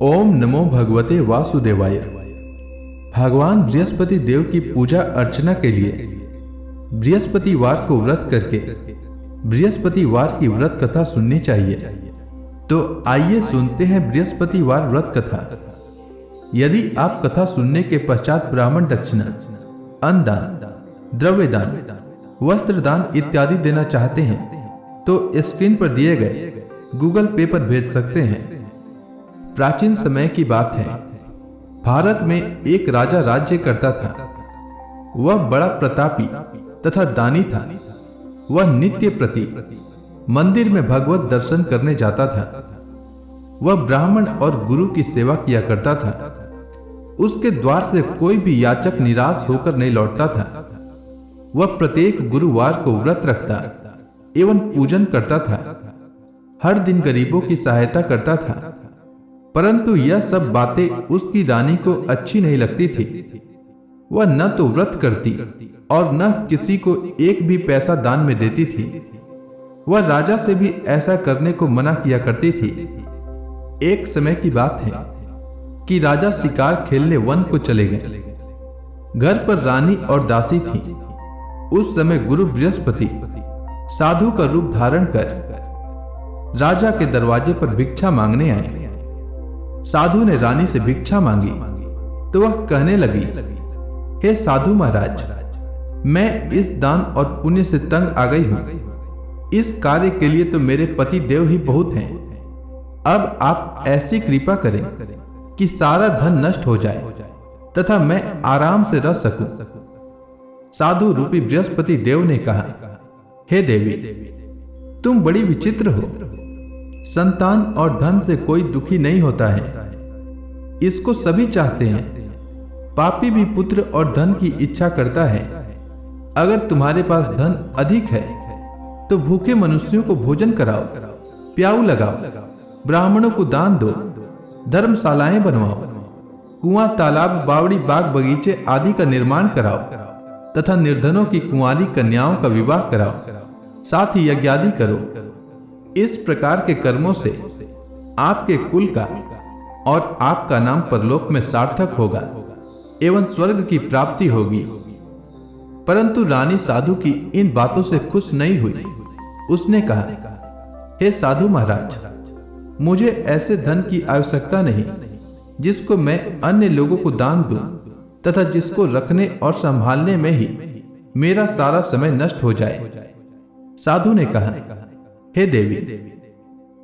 ओम नमो भगवते वासुदेवाय। भगवान बृहस्पति देव की पूजा अर्चना के लिए बृहस्पतिवार को व्रत करके बृहस्पतिवार की व्रत कथा सुननी चाहिए। तो आइए सुनते हैं बृहस्पतिवार व्रत कथा। यदि आप कथा सुनने के पश्चात ब्राह्मण दक्षिणा, अन्नदान, द्रव्यदान, वस्त्रदान इत्यादि देना चाहते हैं तो स्क्रीन पर दिए गए गूगल पे पर भेज सकते हैं। प्राचीन समय की बात है, भारत में एक राजा राज्य करता था। वह बड़ा प्रतापी तथा दानी था। वह नित्य प्रति मंदिर में भगवत दर्शन करने जाता था। वह ब्राह्मण और गुरु की सेवा किया करता था। उसके द्वार से कोई भी याचक निराश होकर नहीं लौटता था। वह प्रत्येक गुरुवार को व्रत रखता एवं पूजन करता था। हर दिन गरीबों की सहायता करता था। परंतु यह सब बातें उसकी रानी को अच्छी नहीं लगती थी। वह न तो व्रत करती और न किसी को एक भी पैसा दान में देती थी। वह राजा से भी ऐसा करने को मना किया करती थी। एक समय की बात है कि राजा शिकार खेलने वन को चले गए। घर पर रानी और दासी थी। उस समय गुरु बृहस्पति साधु का रूप धारण कर राजा के दरवाजे पर भिक्षा मांगने आए। साधु ने रानी से भिक्षा मांगी तो वह कहने लगी, हे साधु महाराज, मैं इस दान और पुण्य से तंग आ गई हूं। इस कार्य के लिए तो मेरे पति देव ही बहुत हैं। अब आप ऐसी कृपा करें कि सारा धन नष्ट हो जाए तथा मैं आराम से रह सकूं। साधु रूपी बृहस्पति देव ने कहा, हे देवी, तुम बड़ी विचित्र हो। संतान और धन से कोई दुखी नहीं होता है, इसको सभी चाहते हैं। पापी भी पुत्र और धन की इच्छा करता है। अगर तुम्हारे पास धन अधिक है तो भूखे मनुष्यों को भोजन कराओ, प्याऊ लगाओ, ब्राह्मणों को दान दो, धर्मशालाएं बनवाओ, कुआं, तालाब, बावड़ी, बाग, बगीचे आदि का निर्माण कराओ तथा निर्धनों की कुंवारी कन्याओं का विवाह कराओ, साथ ही यज्ञादि करो। इस प्रकार के कर्मों से आपके कुल का और आपका नाम परलोक में सार्थक होगा एवं स्वर्ग की प्राप्ति होगी। परंतु रानी साधु की इन बातों से खुश नहीं हुई। उसने कहा, हे साधु महाराज, मुझे ऐसे धन की आवश्यकता नहीं जिसको मैं अन्य लोगों को दान दूं तथा जिसको रखने और संभालने में ही मेरा सारा समय नष्ट हो जाए। साधु ने कहा, हे देवी,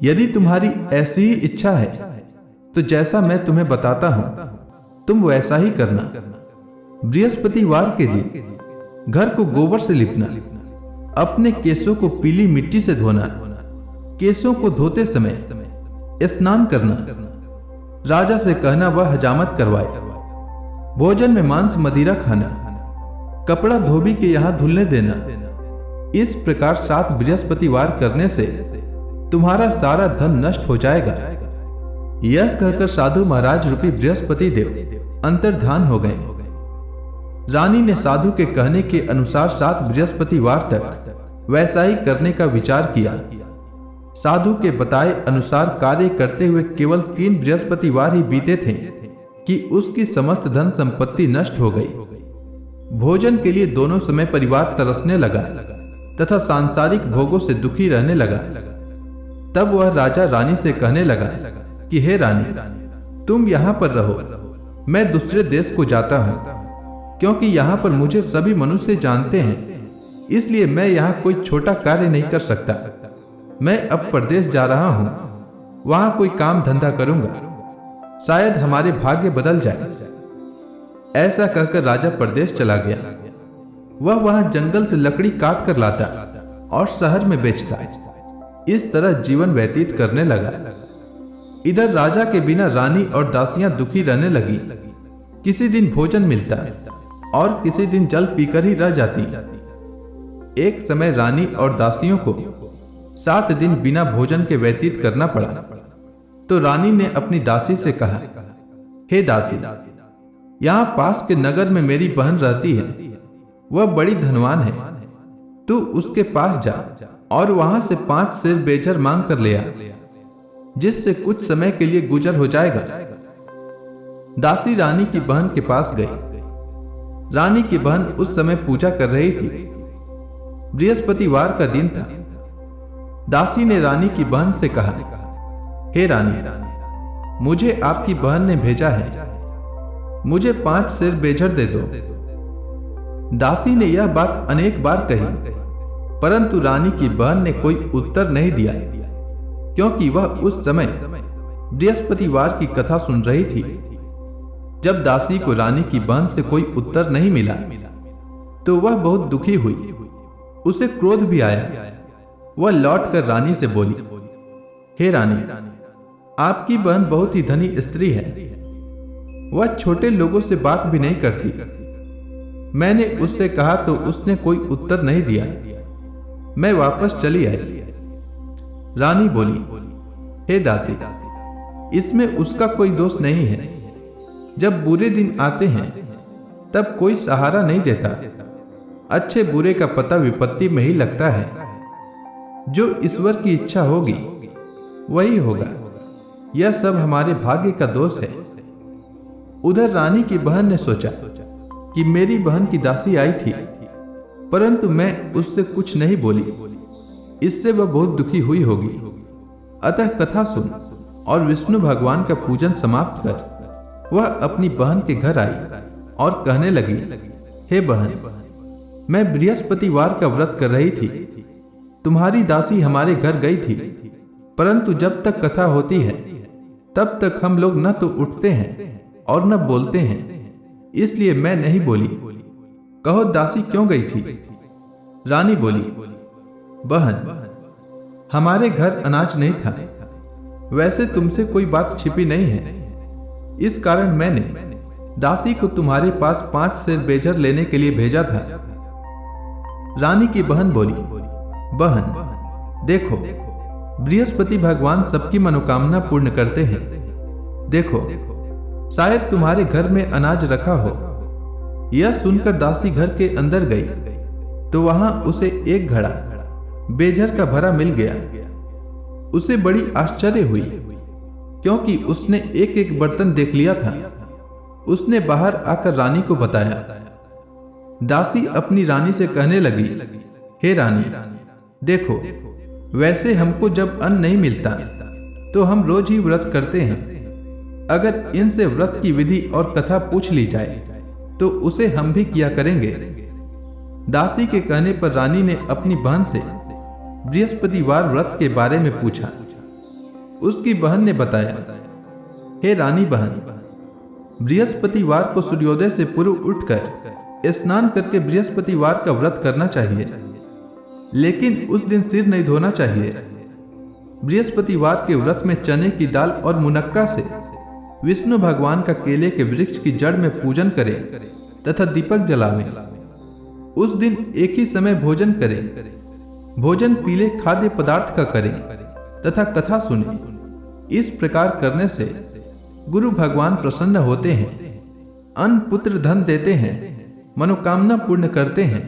यदि तुम्हारी ऐसी ही इच्छा है तो जैसा मैं तुम्हें बताता हूं तुम वैसा ही करना। बृहस्पतिवार के दिन घर को गोबर से लिपना, अपने केसों को पीली मिट्टी से धोना, केसों को धोते समय स्नान करना, राजा से कहना वह हजामत करवाए, भोजन में मांस मदिरा खाना, कपड़ा धोबी के यहां धुलने देना। इस प्रकार 7 बृहस्पतिवार करने से तुम्हारा सारा धन नष्ट हो जाएगा। यह कहकर साधु महाराज रूपी बृहस्पति देव अंतर्धान हो गए। रानी ने साधु के कहने के अनुसार 7 बृहस्पतिवार तक वैसा ही करने का विचार किया। साधु के बताए अनुसार कार्य करते हुए केवल 3 बृहस्पतिवार ही बीते थे कि उसकी समस्त धन संपत्ति नष्ट हो गई। भोजन के लिए दोनों समय परिवार तरसने लगा तथा सांसारिक भोगों से दुखी रहने लगा। तब वह राजा रानी से कहने लगा कि हे रानी, तुम यहां पर रहो, मैं दूसरे देश को जाता हूं, क्योंकि यहां पर मुझे सभी मनुष्य जानते हैं, इसलिए मैं यहां कोई छोटा कार्य नहीं कर सकता। मैं अब परदेश जा रहा हूं, वहां कोई काम धंधा करूंगा, शायद हमारे भाग्य बदल जाए। ऐसा कहकर राजा परदेश चला गया। वह वहां जंगल से लकड़ी काट कर लाता और शहर में बेचता। इस तरह जीवन व्यतीत करने लगा। इधर राजा के बिना रानी और दासियां दुखी रहने लगी। किसी दिन भोजन मिलता और किसी दिन जल पीकर ही रह जाती। एक समय रानी और दासियों को 7 दिन बिना भोजन के व्यतीत करना पड़ा। तो रानी ने अपनी दासी से कहा, हे दासी, यहां पास के नगर में मेरी बहन रहती है। वह बड़ी धनवान है। तू उसके पास जा और वहां से 5 सेर बेचर मांग कर ले आ, जिससे कुछ समय के लिए गुजर हो जाएगा। दासी रानी की बहन के पास गई। रानी की बहन उस समय पूजा कर रही थी। बृहस्पतिवार का दिन था। दासी ने रानी की बहन से कहा, हे रानी, मुझे आपकी बहन ने भेजा है, मुझे 5 सेर बेजर दे दो। दासी ने यह बात अनेक बार कही, परंतु रानी की बहन ने कोई उत्तर नहीं दिया, क्योंकि वह उस समय बृहस्पतिवार की कथा सुन रही थी। जब दासी को रानी की बहन से कोई उत्तर नहीं मिला तो वह बहुत दुखी हुई। उसे क्रोध भी आया। वह लौटकर रानी से बोली, हे रानी, आपकी बहन बहुत ही धनी स्त्री है। वह छोटे लोगों से बात भी नहीं करती। मैंने उससे कहा तो उसने कोई उत्तर नहीं दिया। मैं वापस चली आई। रानी बोली, हे दासी, इसमें उसका कोई दोष नहीं है। जब बुरे दिन आते हैं तब कोई सहारा नहीं देता। अच्छे बुरे का पता विपत्ति में ही लगता है। जो ईश्वर की इच्छा होगी वही होगा। यह सब हमारे भाग्य का दोष है। उधर रानी की बहन ने सोचा कि मेरी बहन की दासी आई थी, परंतु मैं उससे कुछ नहीं बोली। इससे वह बहुत दुखी हुई होगी। अतः कथा सुन और विष्णु भगवान का पूजन समाप्त कर वह अपनी बहन के घर आई और कहने लगी, हे बहन, मैं बृहस्पतिवार का व्रत कर रही थी। तुम्हारी दासी हमारे घर गई थी, परंतु जब तक कथा होती है तब तक हम लोग न तो उठते हैं और न बोलते हैं, इसलिए मैं नहीं बोली। कहो दासी क्यों गई थी? रानी बोली, बहन, हमारे घर अनाज नहीं था। वैसे तुमसे कोई बात छिपी नहीं है। इस कारण मैंने दासी को तुम्हारे पास 5 सेर बेजर लेने के लिए भेजा था। रानी की बहन बोली, बहन, देखो, बृहस्पति भगवान सबकी मनोकामना पूर्ण करते हैं। देखो, शायद तुम्हारे घर में अनाज रखा हो। यह सुनकर दासी घर के अंदर गई तो वहां उसे एक घड़ा बेजर का भरा मिल गया। उसे बड़ी आश्चर्य हुई, क्योंकि उसने एक एक बर्तन देख लिया था। उसने बाहर आकर रानी को बताया। दासी अपनी रानी से कहने लगी, हे रानी, देखो, वैसे हमको जब अन्न नहीं मिलता तो हम रोज ही व्रत करते हैं। अगर इनसे व्रत की विधि और कथा पूछ ली जाए तो उसे हम भी किया करेंगे। दासी के कहने पर रानी ने अपनी बहन से बृहस्पतिवार व्रत के बारे में पूछा। उसकी बहन ने बताया, हे रानी बहन, बृहस्पतिवार को सूर्योदय से पूर्व उठकर स्नान करके बृहस्पतिवार का व्रत करना चाहिए, लेकिन उस दिन सिर नहीं धोना चाहिए। बृहस्पतिवार के व्रत में चने की दाल और मुनक्का से विष्णु भगवान का केले के वृक्ष की जड़ में पूजन करें तथा दीपक जलावें। उस दिन एक ही समय भोजन करें। भोजन पीले खाद्य पदार्थ का करें तथा कथा सुने। इस प्रकार करने से गुरु भगवान प्रसन्न होते हैं, अन्न पुत्र धन देते हैं, मनोकामना पूर्ण करते हैं।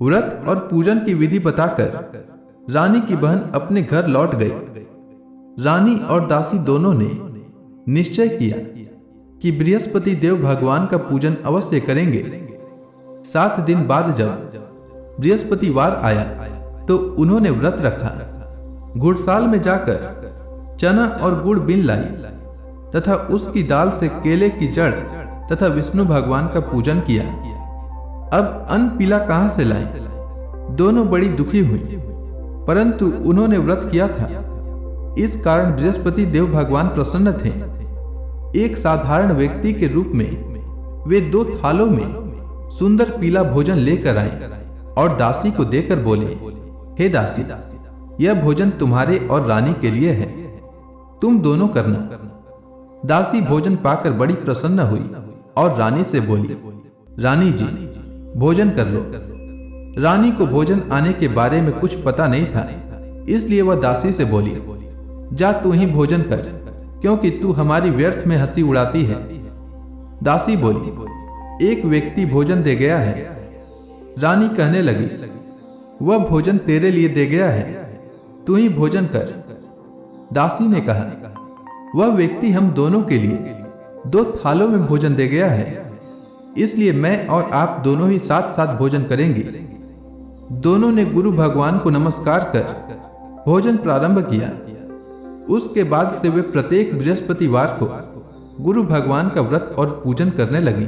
व्रत और पूजन की विधि बताकर रानी की बहन अपने घर लौट गई। रानी और दासी दोनों ने निश्चय किया कि बृहस्पति देव भगवान का पूजन अवश्य करेंगे। 7 दिन बाद जब बृहस्पतिवार आया तो उन्होंने व्रत रखा। घुड़साल में जाकर चना और गुड़ बीन लाई तथा उसकी दाल से केले की जड़ तथा विष्णु भगवान का पूजन किया। अब अन्न पीला कहां से लाएं? दोनों बड़ी दुखी हुई, परंतु उन्होंने व्रत किया था, इस कारण बृहस्पति देव भगवान प्रसन्न थे। एक साधारण व्यक्ति के रूप में वे 2 थालों में सुंदर पीला भोजन लेकर आए और दासी को देकर बोले, हे दासी, यह भोजन तुम्हारे और रानी के लिए है, तुम दोनों करना। दासी भोजन पाकर बड़ी प्रसन्न हुई और रानी से बोली, रानी जी, भोजन कर लो। रानी को भोजन आने के बारे में कुछ पता नहीं था, इसलिए वह दासी से बोली, जा तू ही भोजन कर, क्योंकि तू हमारी व्यर्थ में हंसी उड़ाती है। दासी बोली, एक व्यक्ति भोजन दे गया है। रानी कहने लगी, वह भोजन तेरे लिए दे गया है, तू ही भोजन कर। दासी ने कहा, वह व्यक्ति हम दोनों के लिए, 2 थालों में भोजन दे गया है, इसलिए मैं और आप दोनों ही साथ साथ भोजन करेंगे। दोनों ने गुरु भगवान को नमस्कार कर भोजन प्रारंभ किया। उसके बाद से वे प्रत्येक बृहस्पतिवार को गुरु भगवान का व्रत और पूजन करने लगी।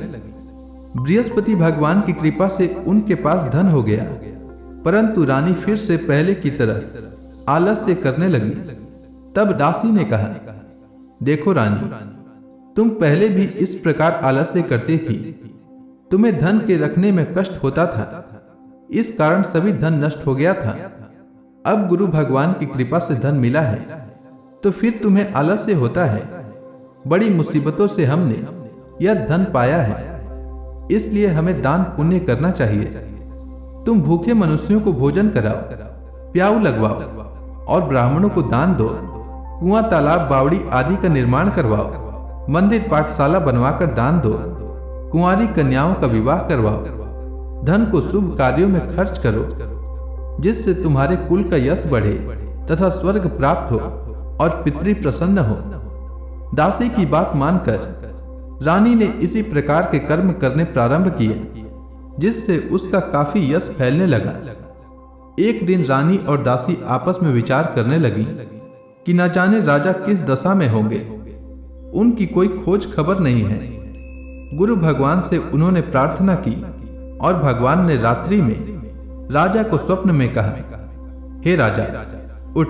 बृहस्पति भगवान की कृपा से उनके पास धन हो गया, परंतु रानी फिर से पहले की तरह आलस्य करने लगी। तब दासी ने कहा, देखो रानी, तुम पहले भी इस प्रकार आलस्य करती थी। तुम्हें धन के रखने में कष्ट होता था, इस कारण सभी धन नष्ट हो गया था। अब गुरु भगवान की कृपा से धन मिला है, तो फिर तुम्हें आलस्य होता है। बड़ी मुसीबतों से हमने यह धन पाया है, इसलिए हमें दान पुण्य करना चाहिए। तुम भूखे मनुष्यों को भोजन कराओ, प्याऊ लगवाओ और ब्राह्मणों को दान दो। कुआं, तालाब, बावड़ी आदि का निर्माण करवाओ। मंदिर, पाठशाला बनवाकर दान दो। कुंवारी कन्याओं का विवाह करवाओ। धन को शुभ कार्यों में खर्च करो, जिससे तुम्हारे कुल का यश बढ़े तथा स्वर्ग प्राप्त हो और पितृ प्रसन्न हो। दासी की बात मानकर रानी ने इसी प्रकार के कर्म करने प्रारंभ किए, जिससे उसका काफी यश फैलने लगा। एक दिन रानी और दासी आपस में विचार करने लगी कि न जाने राजा किस दशा में होंगे। उनकी कोई खोज खबर नहीं है। गुरु भगवान से उन्होंने प्रार्थना की और भगवान ने रात्रि में राजा को स्वप्न में कहा, हे राजा, उठ,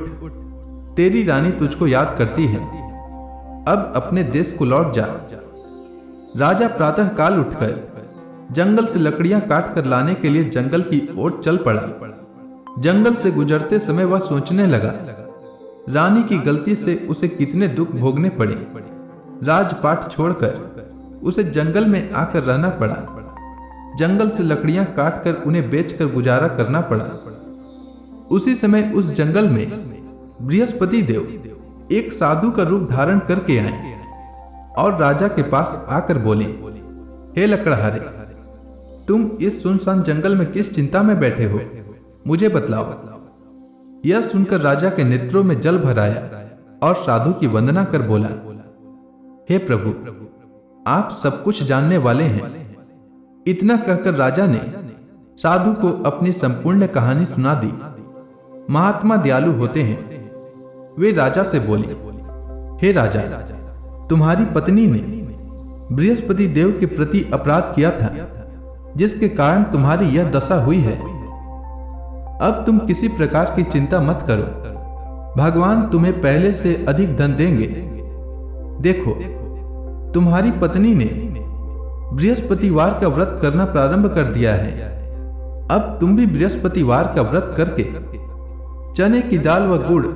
तेरी रानी तुझको याद करती है। अब अपने देश को लौट जा। राजा प्रातः काल उठकर जंगल से लकड़ियां काट कर लाने के लिए जंगल की ओर चल पड़ा। जंगल से गुजरते समय वह सोचने लगा, रानी की गलती से उसे कितने दुख भोगने पड़े। राजपाट छोड़कर उसे जंगल में आकर रहना पड़ा। जंगल से लकड़ियां काटकर उन्हें बेचकर गुजारा करना पड़ा। उसी समय उस जंगल में बृहस्पति देव एक साधु का रूप धारण करके आए और राजा के पास आकर बोले, हे लकड़हारे, तुम इस सुनसान जंगल में किस चिंता में बैठे हो, मुझे बतलाओ। यह सुनकर राजा के नेत्रों में जल भर आया और साधु की वंदना कर बोला, हे प्रभु, आप सब कुछ जानने वाले हैं। इतना कहकर राजा ने साधु को अपनी संपूर्ण कहानी सुना दी। महात्मा दयालु होते हैं। वे राजा से बोले, हे राजा, तुम्हारी पत्नी ने बृहस्पति देव के प्रति अपराध किया था, जिसके कारण तुम्हारी यह दशा हुई है। अब तुम किसी प्रकार की चिंता मत करो, भगवान तुम्हें पहले से अधिक धन देंगे। देखो, तुम्हारी पत्नी ने बृहस्पतिवार का व्रत करना प्रारंभ कर दिया है। अब तुम भी बृहस्पतिवार का व्रत करके चने की दाल व गुड़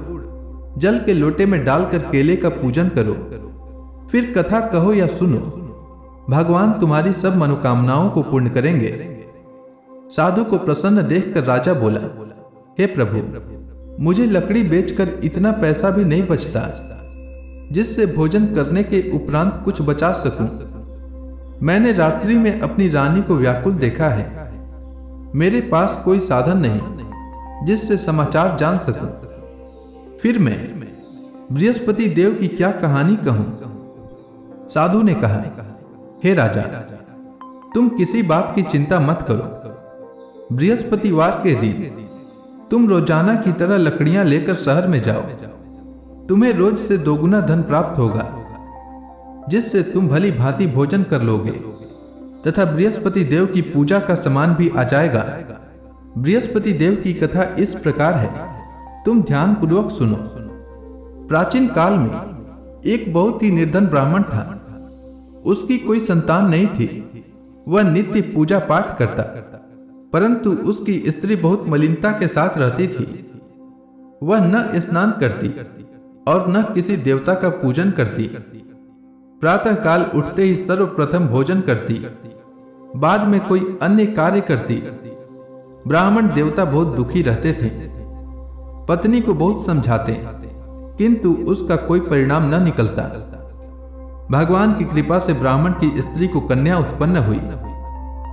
जल के लोटे में डालकर केले का पूजन करो। फिर कथा कहो या सुनो, भगवान तुम्हारी सब मनोकामनाओं को पूर्ण करेंगे। साधु को प्रसन्न देखकर राजा बोला, हे प्रभु, मुझे लकड़ी बेचकर इतना पैसा भी नहीं बचता जिससे भोजन करने के उपरांत कुछ बचा सकूं। मैंने रात्रि में अपनी रानी को व्याकुल देखा है। मेरे पास कोई साधन नहीं जिससे समाचार जान सकूं। फिर मैं बृहस्पति देव की क्या कहानी कहूं? साधु ने कहा, हे राजा, तुम किसी बात की चिंता मत करो। बृहस्पतिवार के दिन तुम रोजाना की तरह लकड़ियां लेकर शहर में जाओ। तुम्हें रोज से दोगुना धन प्राप्त होगा, जिससे तुम भली भांति भोजन कर लोगे तथा बृहस्पति देव की पूजा का सामान भी आ जाएगा। बृहस्पति देव की कथा इस प्रकार है, तुम ध्यान पूर्वक सुनो। प्राचीन काल में एक बहुत ही निर्धन ब्राह्मण था। उसकी कोई संतान नहीं थी। वह नित्य पूजा पाठ करता, परंतु उसकी स्त्री बहुत मलिनता के साथ रहती थी। वह न स्नान करती और न किसी देवता का पूजन करती। प्रातः काल उठते ही सर्वप्रथम भोजन करती, बाद में कोई अन्य कार्य करती। ब्राह्मण देवता बहुत दुखी रहते थे। पत्नी को बहुत समझाते, किंतु उसका कोई परिणाम न निकलता। भगवान की कृपा से ब्राह्मण की स्त्री को कन्या उत्पन्न हुई।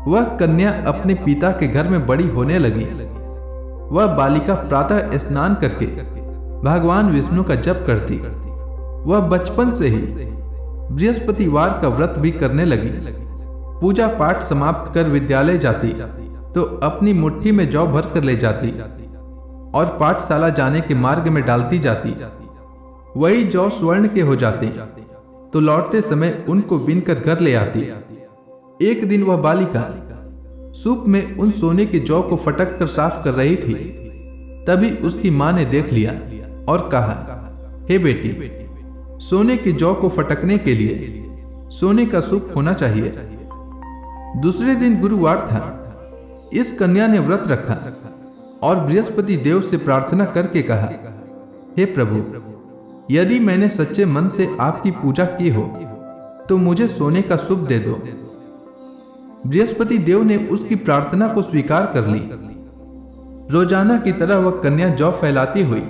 वह कन्या अपने पिता के घर में बड़ी होने लगी। वह बालिका प्रातः स्नान करके भगवान विष्णु का जप करती। वह बचपन से ही बृहस्पतिवार का व्रत भी करने लगी। पूजा पाठ समाप्त कर विद्यालय जाती तो अपनी मुट्ठी में जौ भर कर ले जाती और पाठशाला जाने के मार्ग में डालती जाती। वही जौ स्वर्ण के हो जाते तो लौटते समय उनको बीनकर घर ले आती। एक दिन वह बालिका सूप में उन सोने के जौ को फटक कर साफ कर रही थी। तभी उसकी मां ने देख लिया और कहा, हे बेटी, सोने के जौ को फटकने के लिए सोने का सूप होना चाहिए। दूसरे दिन गुरुवार था। इस कन्या ने व्रत रखा और बृहस्पति देव से प्रार्थना करके कहा, हे प्रभु, यदि मैंने सच्चे मन से आपकी पूजा की हो तो मुझे सोने का सूप दे दो। बृहस्पति देव ने उसकी प्रार्थना को स्वीकार कर ली। रोजाना की तरह वह कन्या जौ फैलाती हुई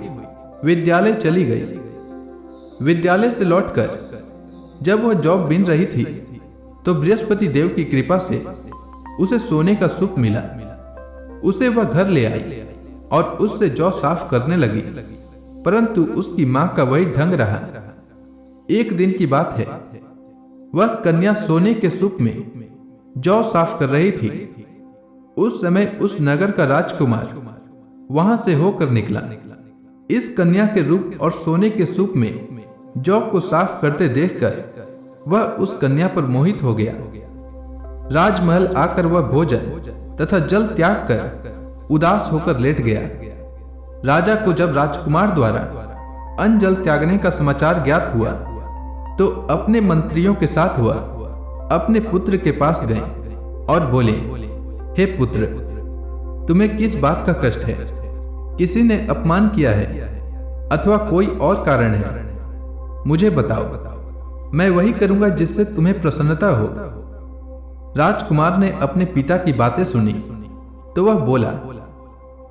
विद्यालय चली गई। विद्यालय से लौटकर जब वह जौ बीन रही थी तो बृहस्पति देव की कृपा से उसे सोने का सूप मिला। उसे वह घर ले आई और उससे जौ साफ करने लगी, परंतु उसकी मां का वही ढंग रहा। एक दिन की बात है, वह कन्या सोने के सूप में जौ साफ कर रही थी। उस समय उस नगर का राजकुमार वहां से होकर निकला। इस कन्या के रूप और सोने के सूप में जौ को साफ करते देखकर वह उस कन्या पर मोहित हो गया। राजमहल आकर वह भोजन तथा जल त्याग कर उदास होकर लेट गया। राजा को जब राजकुमार द्वारा अन्न जल त्यागने का समाचार ज्ञात हुआ तो अपने मंत्रियों के साथ वह अपने पुत्र के पास गए और बोले, हे पुत्र, तुम्हें किस बात का कष्ट है? किसी ने अपमान किया है अथवा कोई और कारण है? मुझे बताओ, मैं वही करूंगा जिससे तुम्हें प्रसन्नता हो। राजकुमार ने अपने पिता की बातें सुनी तो वह बोला,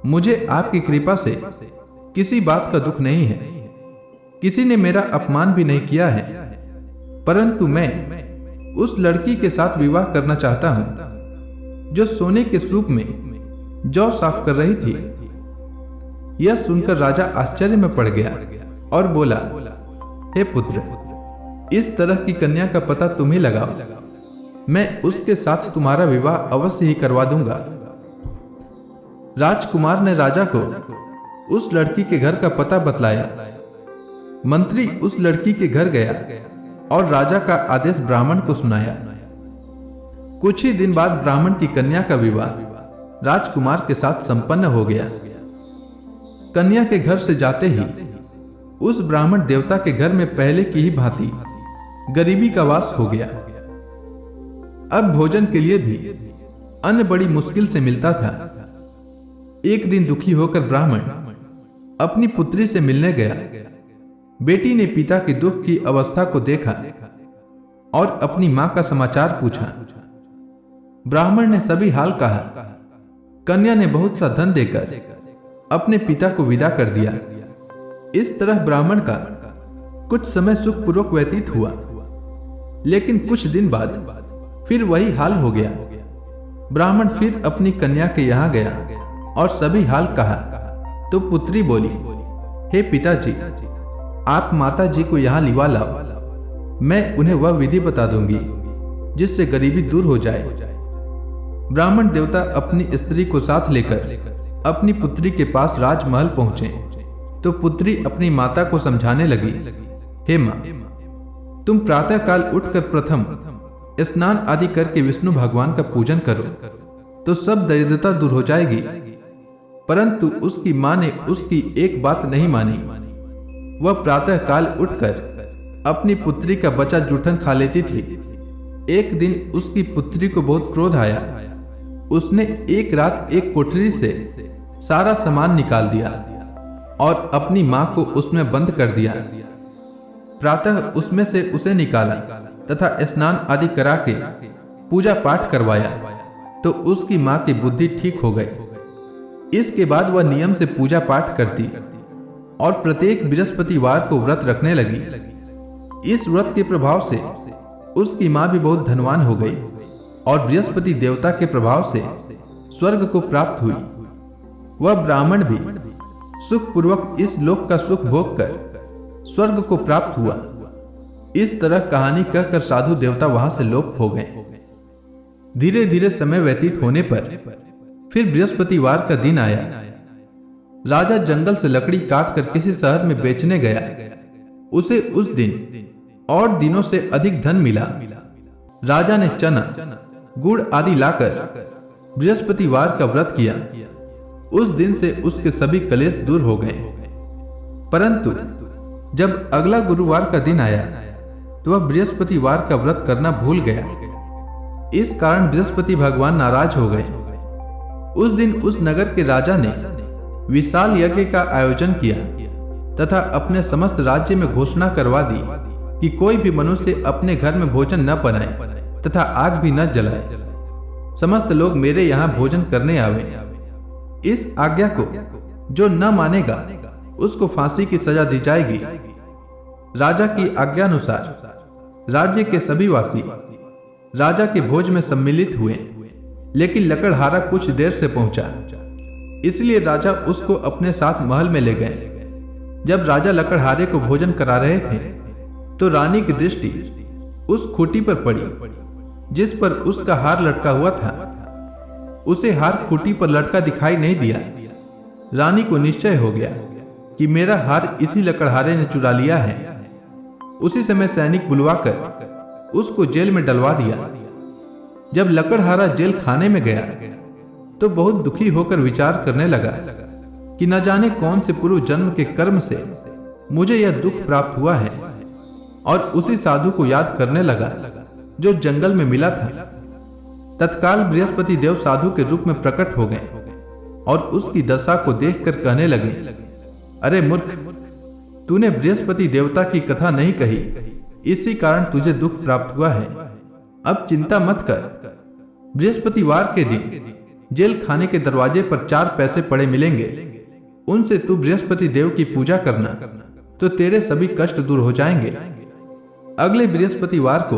मुझे आपकी कृपा से किसी बात का दुख नहीं है। किसी ने मेरा अपमान भी नहीं किया है, परंतु मैं उस लड़की के साथ विवाह करना चाहता हूं जो सोने के सूप में जौ साफ कर रही थी। यह सुनकर राजा आश्चर्य में पड़ गया और बोला, हे पुत्र, इस तरह की कन्या का पता तुम ही लगाओ। मैं उसके साथ तुम्हारा विवाह अवश्य ही करवा दूंगा। राजकुमार ने राजा को उस लड़की के घर का पता बतलाया। मंत्री उस लड़की के घर गया और राजा का आदेश ब्राह्मण को सुनाया। कुछ ही दिन बाद ब्राह्मण की कन्या का विवाह राजकुमार के साथ संपन्न हो गया। कन्या के घर से जाते ही उस ब्राह्मण देवता के घर में पहले की ही भांति गरीबी का वास हो गया। अब भोजन के लिए भी अन्न बड़ी मुश्किल से मिलता था। एक दिन दुखी होकर ब्राह्मण अपनी पुत्री से मिलने गया। बेटी ने पिता के दुख की अवस्था को देखा और अपनी मां का समाचार पूछा। ब्राह्मण ने सभी हाल कहा। कन्या ने बहुत सा धन देकर अपने पिता को विदा कर दिया। इस तरह ब्राह्मण का कुछ समय सुखपूर्वक व्यतीत हुआ, लेकिन कुछ दिन बाद फिर वही हाल हो गया। ब्राह्मण फिर अपनी कन्या के यहां गया और सभी हाल कहा तो पुत्री बोली, हे पिताजी, आप माता जी को यहां लिवा लाओ। मैं उन्हें वह विधि बता दूंगी जिससे गरीबी दूर हो जाए। ब्राह्मण देवता अपनी स्त्री को साथ लेकर अपनी पुत्री के पास राजमहल पहुंचे तो पुत्री अपनी माता को समझाने लगी, हे मां, तुम प्रातःकाल उठकर प्रथम स्नान आदि करके विष्णु भगवान का पूजन करो तो सब दरिद्रता दूर हो जाएगी। परंतु उसकी मां ने उसकी एक बात नहीं मानी। वह प्रातःकाल उठकर अपनी पुत्री का बचा जूठन खा लेती थी। एक दिन उसकी पुत्री को बहुत क्रोध आया। उसने एक रात एक कोठरी से सारा सामान निकाल दिया और अपनी मां को उसमें बंद कर दिया। प्रातः उसमें से उसे निकाला तथा स्नान आदि करा के पूजा पाठ करवाया तो उसकी मां की बुद्धि ठीक हो गई। इसके बाद वह नियम से पूजा पाठ करती और प्रत्येक बृहस्पतिवार को व्रत रखने लगी। इस व्रत के प्रभाव से उसकी मां भी बहुत धनवान हो गई और बृहस्पति देवता के प्रभाव से स्वर्ग को प्राप्त हुई। वह ब्राह्मण भी सुखपूर्वक इस लोक का सुख भोग कर स्वर्ग को प्राप्त हुआ। इस तरह कहानी कहकर साधु देवता वहां से लोप हो गए। धीरे धीरे समय व्यतीत होने पर फिर बृहस्पतिवार का दिन आया। राजा जंगल से लकड़ी काट कर किसी शहर में बेचने गया। उसे उस दिन और दिनों से अधिक धन मिला। राजा ने चना, गुड़ आदि लाकर बृहस्पतिवार का व्रत किया। उस दिन से उसके सभी कलेश दूर हो गए। परंतु जब अगला गुरुवार का दिन आया तो वह बृहस्पतिवार का व्रत करना भूल गया। इस कारण बृहस्पति भगवान नाराज हो गए। उस दिन उस नगर के राजा ने विशाल यज्ञ का आयोजन किया तथा अपने समस्त राज्य में घोषणा करवा दी कि कोई भी मनुष्य अपने घर में भोजन न बनाए तथा आग भी न जलाए। समस्त लोग मेरे यहाँ भोजन करने आवे। इस आज्ञा को जो न मानेगा उसको फांसी की सजा दी जाएगी। राजा की आज्ञानुसार राज्य के सभी वासी राजा के भोज में सम्मिलित हुए, लेकिन लकड़हारा कुछ देर से पहुंचा, इसलिए राजा उसको अपने साथ महल में ले गए। जब राजा लकड़हारे को भोजन करा रहे थे तो रानी की दृष्टि उस खूंटी पर पड़ी जिस पर उसका हार लटका हुआ था। उसे हार खूंटी पर लटका दिखाई नहीं दिया। रानी को निश्चय हो गया कि मेरा हार इसी लकड़हारे ने चुरा लिया है। उसी समय सैनिक बुलवाकर उसको जेल में डलवा दिया। जब लकड़हारा जेल खाने में गया तो बहुत दुखी होकर विचार करने लगा कि न जाने कौन से पूर्व जन्म के कर्म से मुझे यह दुख प्राप्त हुआ है, और उसी साधु को याद करने लगा जो जंगल में मिला था। तत्काल बृहस्पति देव साधु के रूप में प्रकट हो गए और उसकी दशा को देखकर कहने लगे, अरे मूर्ख, तूने बृहस्पति देवता की कथा नहीं कही, इसी कारण तुझे दुख प्राप्त हुआ है। अब चिंता मत कर। बृहस्पतिवार के दिन जेल खाने के दरवाजे पर 4 पैसे पड़े मिलेंगे। उनसे तू बृहस्पति देव की पूजा करना तो तेरे सभी कष्ट दूर हो जाएंगे। अगले बृहस्पतिवार को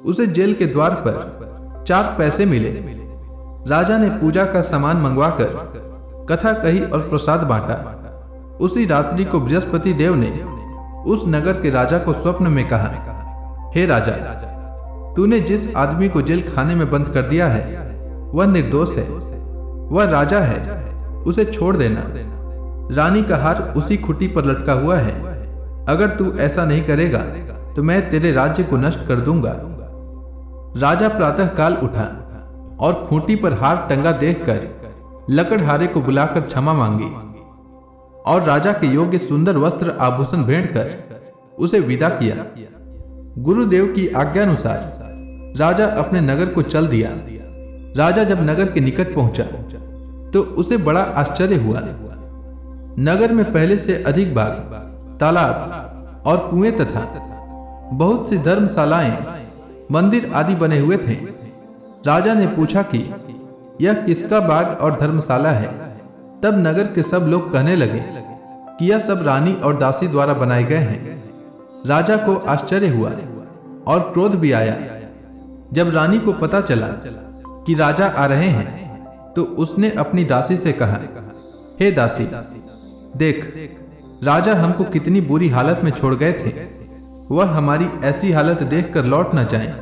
उसे जेल के द्वार पर 4 पैसे मिले। राजा ने पूजा का सामान मंगवाकर कथा कही और प्रसाद बांटा। उसी रात्रि को बृहस्पति देव ने उस नगर के राजा को स्वप्न में कहा, हे राजा, तूने जिस आदमी को जेल खाने में बंद कर दिया है वह निर्दोष है, वह राजा है, उसे छोड़ देना। रानी का हार उसी खूंटी पर लटका हुआ है। अगर तू ऐसा नहीं करेगा तो मैं तेरे राज्य को नष्ट कर दूंगा। राजा प्रातः काल उठा और खूंटी पर हार टंगा देखकर लकड़हारे को बुलाकर क्षमा मांगी और राजा के योग्य सुंदर वस्त्र आभूषण भेंट कर उसे विदा किया। गुरुदेव की आज्ञानुसार राजा अपने नगर को चल दिया। राजा जब नगर के निकट पहुंचा तो उसे बड़ा आश्चर्य हुआ। नगर में पहले से अधिक बाग, तालाब और कुएं तथा बहुत सी धर्मशालाएं, मंदिर आदि बने हुए थे। राजा ने पूछा कि यह किसका बाग और धर्मशाला है। तब नगर के सब लोग कहने लगे कि यह सब रानी और दासी द्वारा बनाए गए हैं। राजा को आश्चर्य हुआ और क्रोध भी आया। जब रानी को पता चला कि राजा आ रहे हैं तो उसने अपनी दासी से कहा, हे दासी, देख, राजा हमको कितनी बुरी हालत में छोड़ गए थे। वह हमारी ऐसी हालत देखकर लौट न जाए,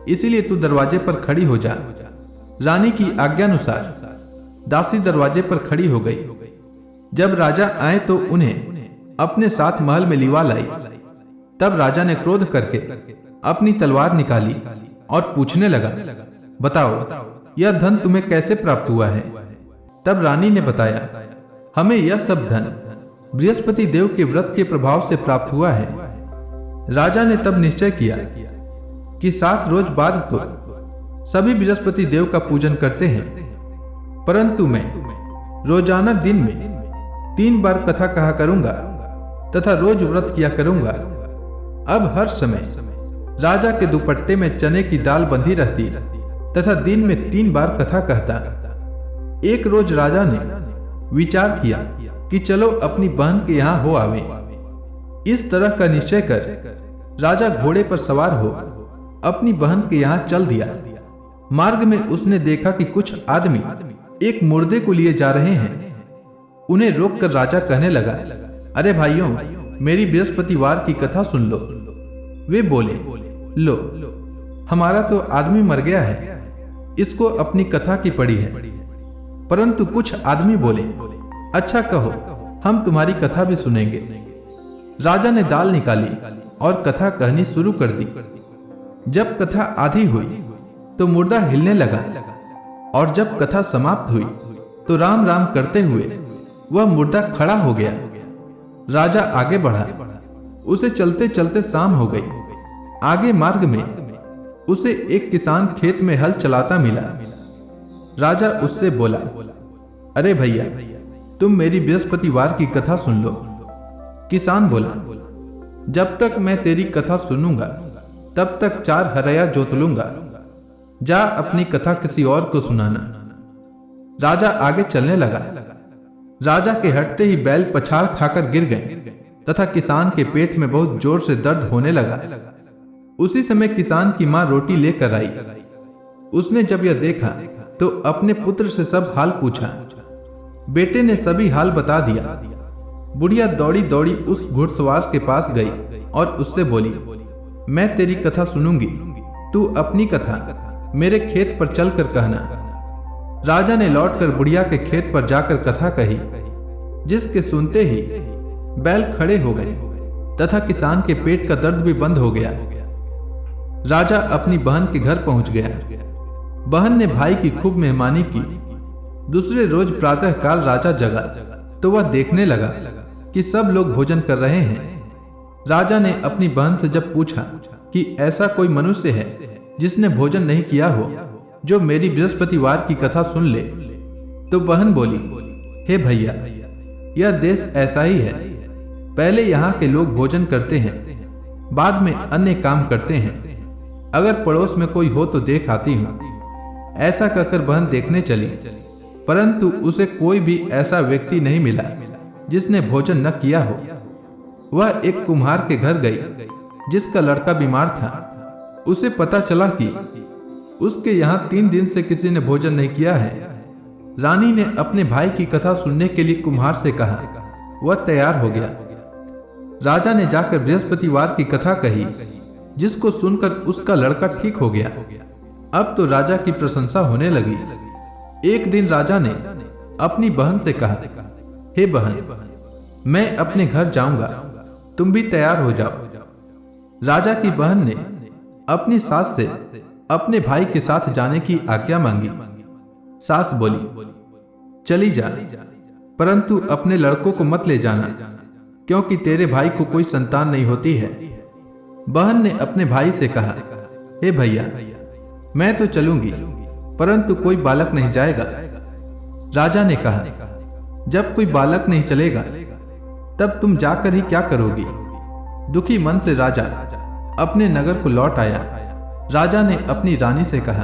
इसलिए तू दरवाजे पर खड़ी हो जा। रानी की आज्ञानुसार दासी दरवाजे पर खड़ी हो गई। जब राजा आए तो उन्हें अपने साथ महल में लिवा लाई। तब राजा ने क्रोध करके अपनी तलवार निकाली और पूछने लगा, बताओ, यह धन तुम्हें कैसे प्राप्त हुआ है। तब रानी ने बताया, हमें यह सब धन बृहस्पति देव के व्रत के प्रभाव से प्राप्त हुआ है। राजा ने तब निश्चय किया कि 7 रोज बाद तो सभी बृहस्पति देव का पूजन करते हैं, परंतु मैं रोजाना दिन में 3 बार कथा कहा करूंगा तथा रोज व्रत किया करूंगा। अब हर समय राजा के दुपट्टे में चने की दाल बंधी रहती तथा दिन में 3 बार कथा कहता। एक रोज राजा ने विचार किया कि चलो अपनी बहन के यहाँ हो आवे। इस तरह का निश्चय कर राजा घोड़े पर सवार हो अपनी बहन के यहाँ चल दिया। मार्ग में उसने देखा कि कुछ आदमी एक मुर्दे को लिए जा रहे हैं। उन्हें रोककर राजा कहने लगा, अरे भाइयों, मेरी बृहस्पतिवार की कथा सुन लो। वे बोले, लो, हमारा तो आदमी मर गया है, इसको अपनी कथा की पड़ी है। परंतु कुछ आदमी बोले, अच्छा कहो, हम तुम्हारी कथा भी सुनेंगे। राजा ने दाल निकाली और कथा कहनी शुरू कर दी। जब कथा आधी हुई तो मुर्दा हिलने लगा, और जब कथा समाप्त हुई तो राम राम करते हुए वह मुर्दा खड़ा हो गया। राजा आगे बढ़ा, उसे चलते चलते शाम हो गई। आगे मार्ग में उसे एक किसान खेत में हल चलाता मिला। राजा उससे बोला, अरे भैया, तुम मेरी बृहस्पतिवार की कथा सुन लो। किसान बोला, जब तक मैं तेरी कथा सुनूंगा तब तक 4 हरया जोत लूंगा। जा अपनी कथा किसी और को सुनाना। राजा आगे चलने लगा। राजा के हटते ही बैल पछाड़ खाकर गिर गए तथा किसान के पेट में बहुत जोर से दर्द होने लगा। उसी समय किसान की मां रोटी लेकर आई। उसने जब यह देखा तो अपने पुत्र से सब हाल पूछा। बेटे ने सभी हाल बता दिया। बुढ़िया दौड़ी दौड़ी उस घुड़सवार के पास गई और उससे बोली, मैं तेरी कथा सुनूंगी, तू अपनी कथा मेरे खेत पर चलकर कहना। राजा ने लौटकर बुढ़िया के खेत पर जाकर कथा कही, जिसके सुनते ही बैल खड़े हो गए तथा किसान के पेट का दर्द भी बंद हो गया। राजा अपनी बहन के घर पहुंच गया। बहन ने भाई की खूब मेहमानी की। दूसरे रोज प्रातः काल राजा जगा तो वह देखने लगा कि सब लोग भोजन कर रहे हैं। राजा ने अपनी बहन से जब पूछा कि ऐसा कोई मनुष्य है जिसने भोजन नहीं किया हो, जो मेरी बृहस्पतिवार की कथा सुन ले, तो बहन बोली, हे भैया, यह देश ऐसा ही है। पहले यहाँ के लोग भोजन करते हैं, बाद में अन्य काम करते हैं। अगर पड़ोस में कोई हो तो देख आती हूँ। ऐसा कहकर बहन देखने चली, परंतु उसे कोई भी ऐसा व्यक्ति नहीं मिला जिसने भोजन न किया हो। वह एक कुम्हार के घर गई जिसका लड़का बीमार था। उसे पता चला कि उसके यहाँ 3 दिन से किसी ने भोजन नहीं किया है। रानी ने अपने भाई की कथा सुनने के लिए कुम्हार से कहा। वह तैयार हो गया। राजा ने जाकर बृहस्पतिवार की कथा कही, जिसको सुनकर उसका लड़का ठीक हो गया। अब तो राजा की प्रशंसा होने लगी। एक दिन राजा ने अपनी बहन से कहा, हे बहन, मैं अपने घर जाऊंगा, तुम भी तैयार हो जाओ। राजा की बहन ने अपनी सास से अपने भाई के साथ जाने की आज्ञा मांगी। सास बोली, चली जा, परंतु अपने लड़कों को मत ले जाना, क्योंकि तेरे भाई को कोई संतान नहीं होती है। बहन ने अपने भाई से कहा, हे भैया, मैं तो चलूंगी, परंतु कोई बालक नहीं जाएगा। राजा ने कहा, जब कोई बालक नहीं चलेगा तब तुम जाकर ही क्या करोगी। दुखी मन से राजा अपने नगर को लौट आया। राजा ने अपनी रानी से कहा,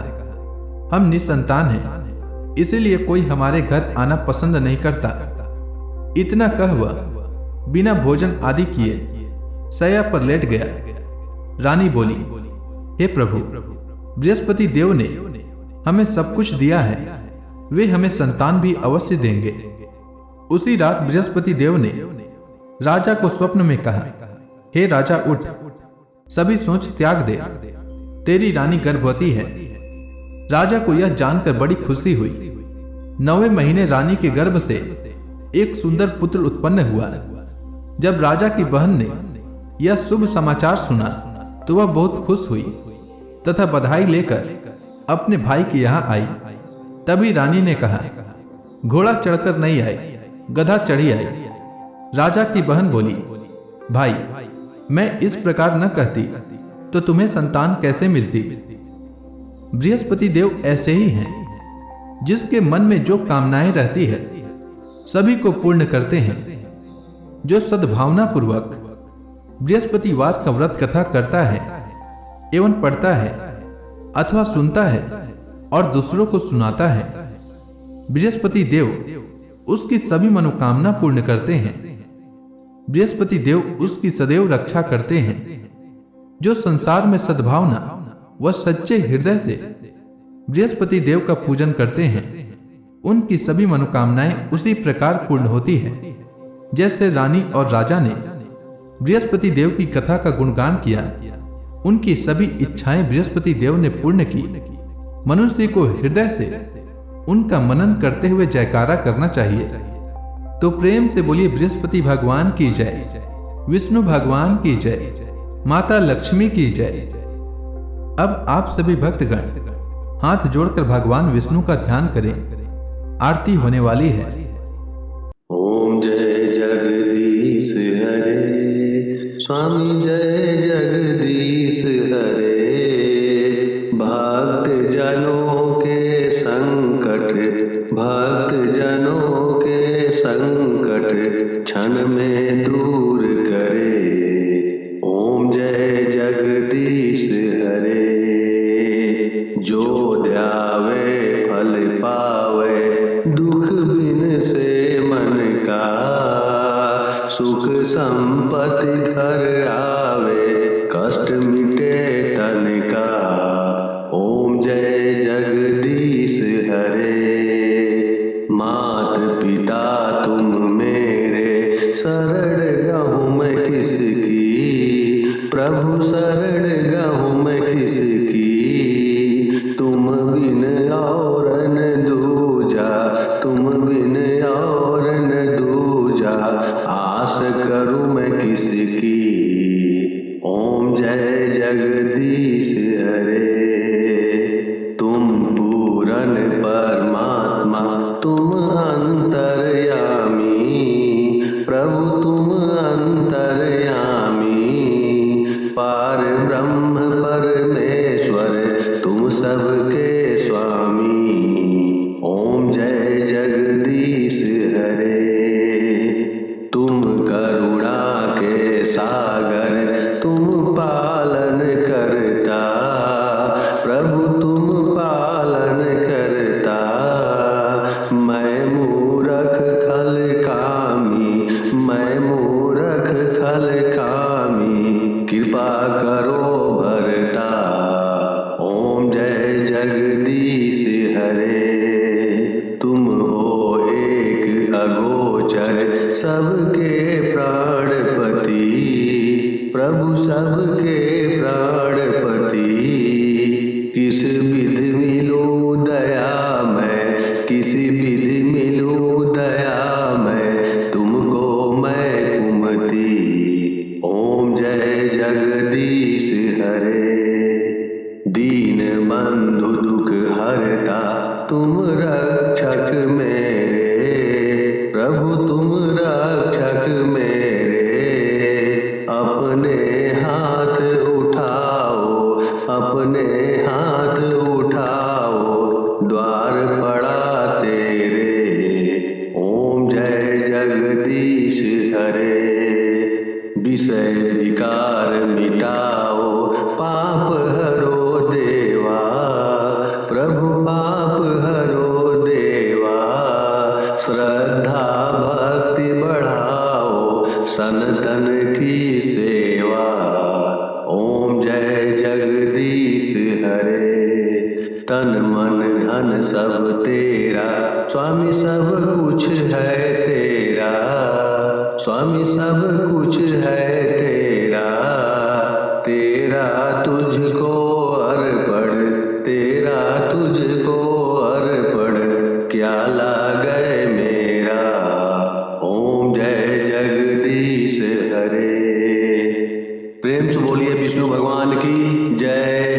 हम निसंतान हैं, इसीलिए कोई हमारे घर आना पसंद नहीं करता। इतना कह वह बिना भोजन आदि किए शैया पर लेट गया। रानी बोली, हे प्रभु, बृहस्पति देव ने हमें सब कुछ दिया है, वे हमें संतान भी अवश्य देंगे। उसी रात बृहस्पति देव ने राजा को स्वप्न में कहा, हे राजा, उठ, सभी सोच त्याग दे, तेरी रानी गर्भवती है। राजा को यह जानकर बड़ी खुशी हुई। 9वें महीने रानी के गर्भ से एक सुंदर पुत्र उत्पन्न हुआ। जब राजा की बहन ने यह शुभ समाचार सुना तो वह बहुत खुश हुई तथा बधाई लेकर अपने भाई के यहाँ आई। तभी रानी ने कहा, घोड़ा चढ़कर नहीं आई, गधा चढ़ी आई। राजा की बहन बोली, भाई, मैं इस प्रकार न कहती तो तुम्हें संतान कैसे मिलती। बृहस्पति देव ऐसे ही हैं, जिसके मन में जो कामनाएं रहती है सभी को पूर्ण करते हैं। जो सद्भावना पूर्वक बृहस्पतिवार का व्रत कथा करता है एवं पढ़ता है अथवा सुनता है और दूसरों को सुनाता है, बृहस्पति देव उसकी सभी मनोकामना पूर्ण करते हैं। बृहस्पति देव उसकी सदैव रक्षा करते हैं। जो संसार में सद्भावना व सच्चे हृदय से बृहस्पति देव का पूजन करते हैं, उनकी सभी मनोकामनाएं उसी प्रकार पूर्ण होती है जैसे रानी और राजा ने बृहस्पति देव की कथा का गुणगान किया उनकी सभी इच्छाएं बृहस्पति देव ने पूर्ण की। मनुष्य को हृदय से उनका मनन करते हुए जयकारा करना चाहिए। तो प्रेम से बोलिए बृहस्पति भगवान की जय, विष्णु भगवान की जय, माता लक्ष्मी की जय। अब आप सभी भक्तगण हाथ जोड़कर भगवान विष्णु का ध्यान करें। आरती होने वाली है। ओम जय जगदीश हरे, स्वामी जय जगदीश हरे। भक्त जनों के संकट, भक्त जनों के संकट क्षण में दूर करे। ओम जय जगदीश हरे। जो ध्यावे फल पावे, दुख बिन से मन का। सुख संपत्ति घर आवे, कष्ट मिटे तन का। ओम जय जगदीश हरे। मात पिता तुम मेरे, शरण गहूँ मैं किसकी। प्रभु शरण गहूँ मैं किसकी। तुम बिन और न दूजा, तुम बिन और न दूजा। आस करूं मैं किसकी। ओम जय जगदीश हरे। तुम पूरन परमात्मा, तुम अंतर्यामी। प्रभु तुम अंतर्यामी। पार ब्रह्म परमेश्वर, तुम सबके स्वामी। ओम जय जगदीश हरे। तुम करुणा के सागर, तुम पालन करता। प्रभु तुम पालन करता। मैं मूरख खल कामी, मैं मूरख खल कामी। कृपा करो भरता। ओम जय जगदीश हरे। तुम हो एक अगोचर, सबके प्राणपति। प्रभु सबके प्राणपति। किस विधि मिलूं दया मैं, किस विधि मिलूं दया मैं। तुमको मैं कुमति। ओम जय जगदीश हरे। दीन बंधु दुख हरता, तुम रक्षक मेरे। प्रभु तुम रक्षक मेरे। अपने हाथ उठाओ, अपने हाथ उठाओ। द्वार पड़ा तेरे। ओम जय जगदीश हरे। विषय विकार मिटाओ, पाप हरो देवा। प्रभु पाप हरो देवा। श्रद्धा भक्ति बढ़ाओ, सनातन की सेवा। ओम जय जगदीश हरे। तन मन धन सब तेरा, स्वामी सब कुछ है तेरा। स्वामी सब कुछ है तेरा। तेरा तुझको अर्पण, तेरा तुझको अर्पण। क्या लागे मेरा। ओम जय जगदीश हरे। प्रेम से बोलिए विष्णु भगवान की जय।